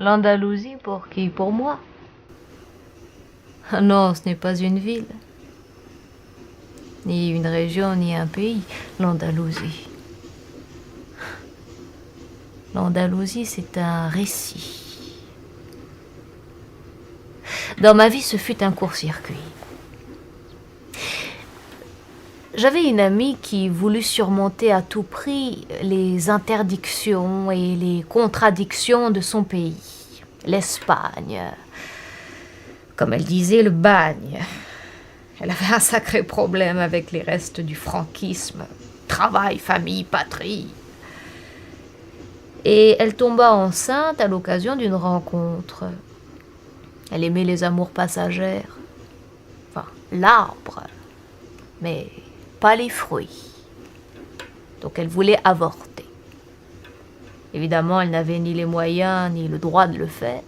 L'Andalousie pour qui? Pour moi? Ah non, ce n'est pas une ville, ni une région, ni un pays, l'Andalousie. L'Andalousie, c'est un récit. Dans ma vie, ce fut un court-circuit. J'avais une amie qui voulut surmonter à tout prix les interdictions et les contradictions de son pays, l'Espagne. Comme elle disait, le bagne. Elle avait un sacré problème avec les restes du franquisme. Travail, famille, patrie. Et elle tomba enceinte à l'occasion d'une rencontre. Elle aimait les amours passagères. Enfin, l'arbre, mais pas les fruits. Donc elle voulait avorter. Évidemment, elle n'avait ni les moyens ni le droit de le faire.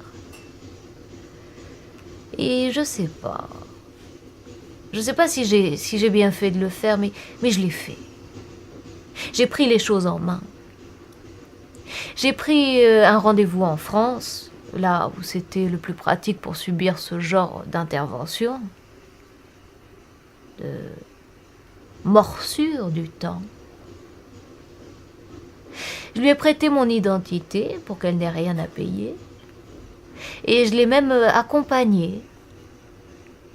Et je sais pas. Je sais pas si j'ai bien fait de le faire, mais je l'ai fait. J'ai pris les choses en main. J'ai pris un rendez-vous en France, là où c'était le plus pratique pour subir ce genre d'intervention, de morsure du temps. Je lui ai prêté mon identité pour qu'elle n'ait rien à payer. Et je l'ai même accompagnée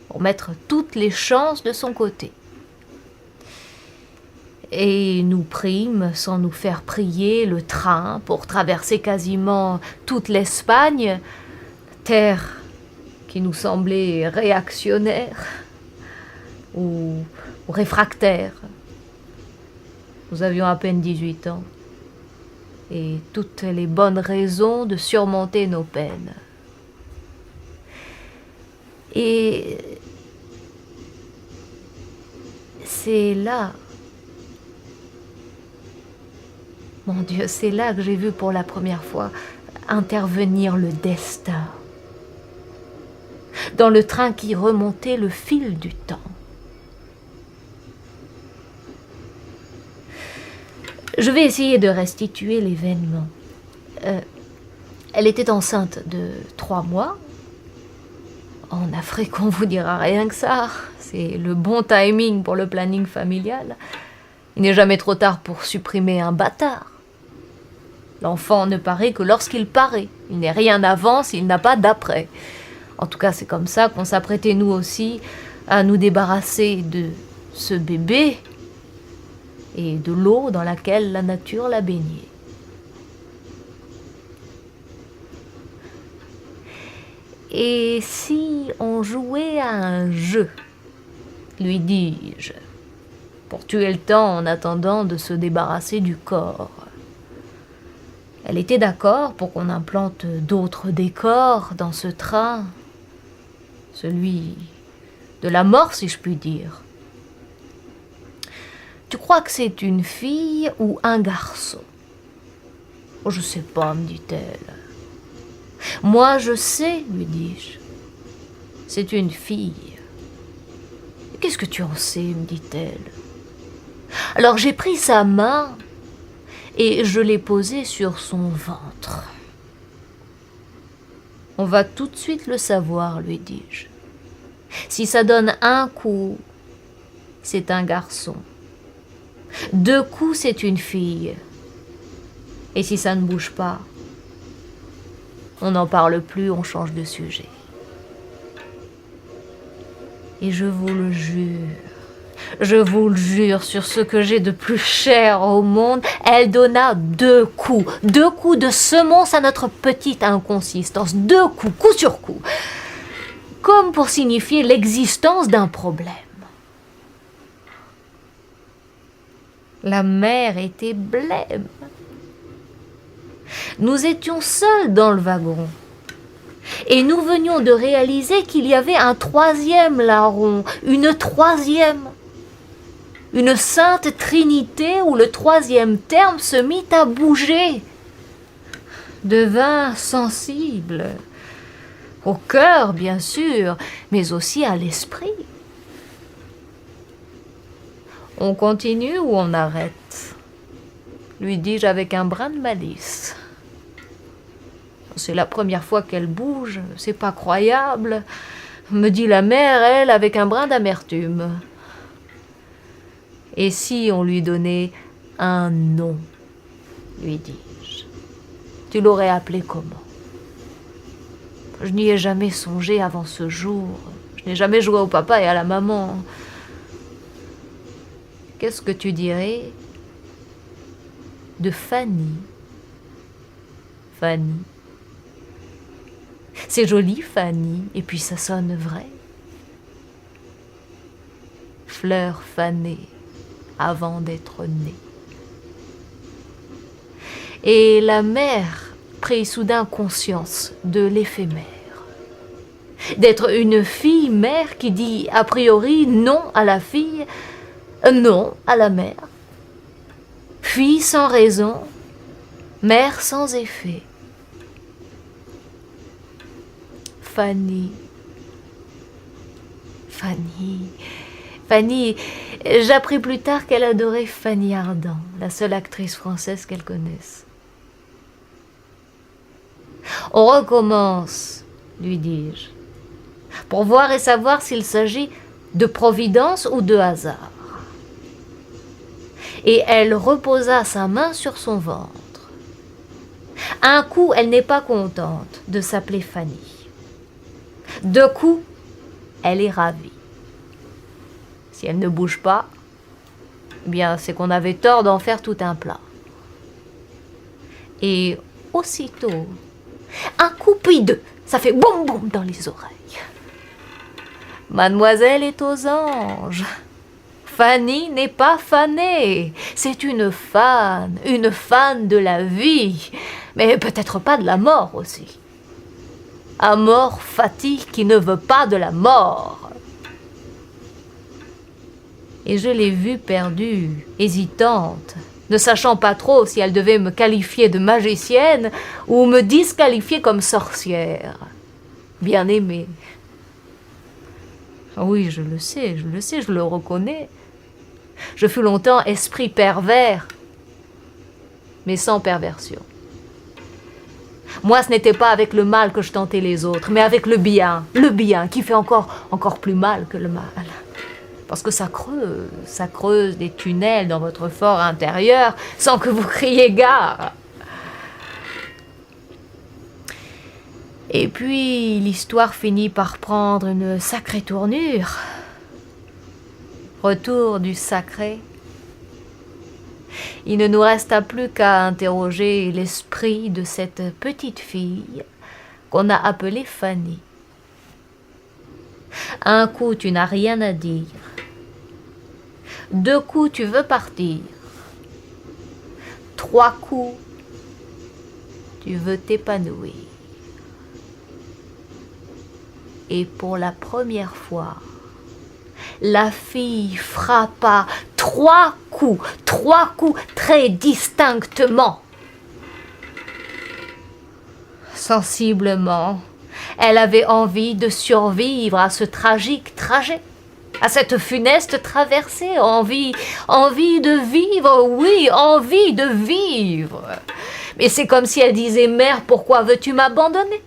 pour mettre toutes les chances de son côté. Et nous prîmes, sans nous faire prier, le train pour traverser quasiment toute l'Espagne, terre qui nous semblait réactionnaire ou réfractaire. Nous avions à peine 18 ans et toutes les bonnes raisons de surmonter nos peines. Et c'est là, mon Dieu, c'est là que j'ai vu pour la première fois intervenir le destin. Dans le train qui remontait le fil du temps. Je vais essayer de restituer l'événement. Elle était enceinte de 3 mois. En Afrique, on vous dira rien que ça. C'est le bon timing pour le planning familial. Il n'est jamais trop tard pour supprimer un bâtard. L'enfant ne paraît que lorsqu'il paraît. Il n'est rien avant s'il n'a pas d'après. En tout cas, c'est comme ça qu'on s'apprêtait nous aussi à nous débarrasser de ce bébé et de l'eau dans laquelle la nature l'a baigné. Et si on jouait à un jeu, lui dis-je, pour tuer le temps en attendant de se débarrasser du corps. Elle était d'accord pour qu'on implante d'autres décors dans ce train, celui de la mort, si je puis dire. Tu crois que c'est une fille ou un garçon? Oh, je sais pas, me dit-elle. Moi, je sais, lui dis-je. C'est une fille. Qu'est-ce que tu en sais, me dit-elle. Alors j'ai pris sa main et je l'ai posée sur son ventre. On va tout de suite le savoir, lui dis-je. Si ça donne un coup, c'est un garçon. 2 coups, c'est une fille. Et si ça ne bouge pas, on n'en parle plus, on change de sujet. Et je vous le jure sur ce que j'ai de plus cher au monde, elle donna 2 coups. 2 coups de semonce à notre petite inconsistance. 2 coups, coup sur coup. Comme pour signifier l'existence d'un problème. La mère était blême. Nous étions seuls dans le wagon. Et nous venions de réaliser qu'il y avait un 3e larron, une 3e. Une sainte trinité où le 3e terme se mit à bouger. Devint sensible. Au cœur, bien sûr, mais aussi à l'esprit. On continue ou on arrête? Lui dis-je avec un brin de malice. c'est la première fois qu'elle bouge, c'est pas croyable, me dit la mère, elle, avec un brin d'amertume. Et si on lui donnait un nom, lui dis-je, tu l'aurais appelé comment? Je n'y ai jamais songé avant ce jour. Je n'ai jamais joué au papa et à la maman. Qu'est-ce que tu dirais de Fanny? Fanny. C'est joli, Fanny, et puis ça sonne vrai. Fleur fanée avant d'être née. Et la mère prit soudain conscience de l'éphémère. D'être une fille mère qui dit a priori non à la fille, non à la mère. Fille sans raison, mère sans effet. Fanny. Fanny. Fanny. J'appris plus tard qu'elle adorait Fanny Ardant, la seule actrice française qu'elle connaisse. On recommence, lui dis-je, pour voir et savoir s'il s'agit de providence ou de hasard. Et elle reposa sa main sur son ventre. Un coup, elle n'est pas contente de s'appeler Fanny. Deux coups, elle est ravie. Si elle ne bouge pas, eh bien, c'est qu'on avait tort d'en faire tout un plat. Et aussitôt, un coup puis deux, ça fait boum boum dans les oreilles. Mademoiselle est aux anges. Fanny n'est pas fanée, c'est une fan de la vie, mais peut-être pas de la mort aussi. Amor fati qui ne veut pas de la mort. Et je l'ai vue perdue, hésitante, ne sachant pas trop si elle devait me qualifier de magicienne ou me disqualifier comme sorcière. Bien-aimée. Oui, je le sais, je le reconnais. Je fus longtemps esprit pervers, mais sans perversion. Moi, ce n'était pas avec le mal que je tentais les autres, mais avec le bien qui fait encore plus mal que le mal. Parce que ça creuse des tunnels dans votre fort intérieur sans que vous criez gare. Et puis, l'histoire finit par prendre une sacrée tournure. Retour du sacré. Il ne nous resta plus qu'à interroger l'esprit de cette petite fille qu'on a appelée Fanny. Un coup, tu n'as rien à dire. Deux coups, tu veux partir. Trois coups, tu veux t'épanouir. Et pour la première fois, la fille frappa trois coups très distinctement. Sensiblement, elle avait envie de survivre à ce tragique trajet, à cette funeste traversée, envie de vivre, oui, envie de vivre. Mais c'est comme si elle disait « Mère, pourquoi veux-tu m'abandonner ?»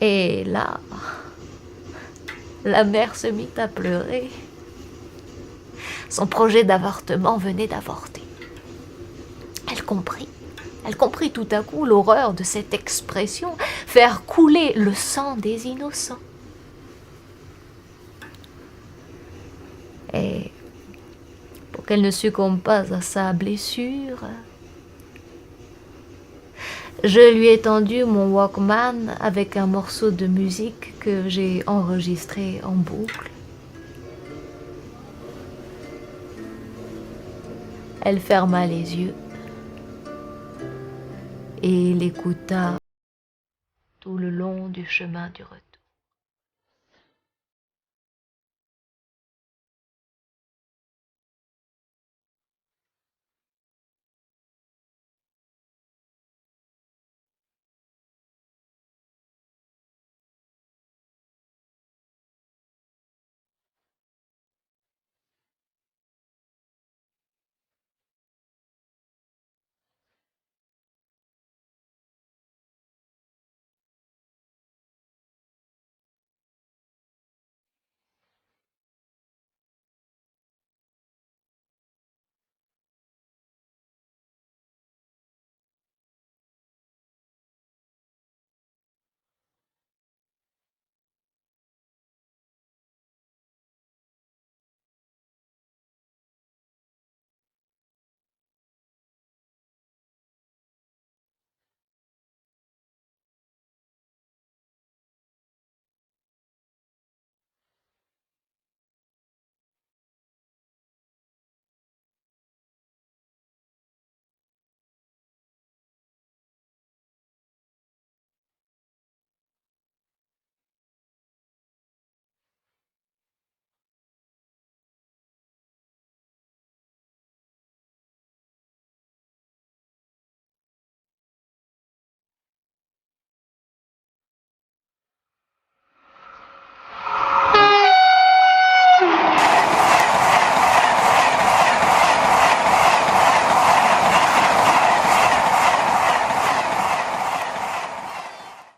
Et là, la mère se mit à pleurer. Son projet d'avortement venait d'avorter. Elle comprit tout à coup l'horreur de cette expression, faire couler le sang des innocents. Et pour qu'elle ne succombe pas à sa blessure, je lui ai tendu mon Walkman avec un morceau de musique que j'ai enregistré en boucle. Elle ferma les yeux et l'écouta tout le long du chemin du retour.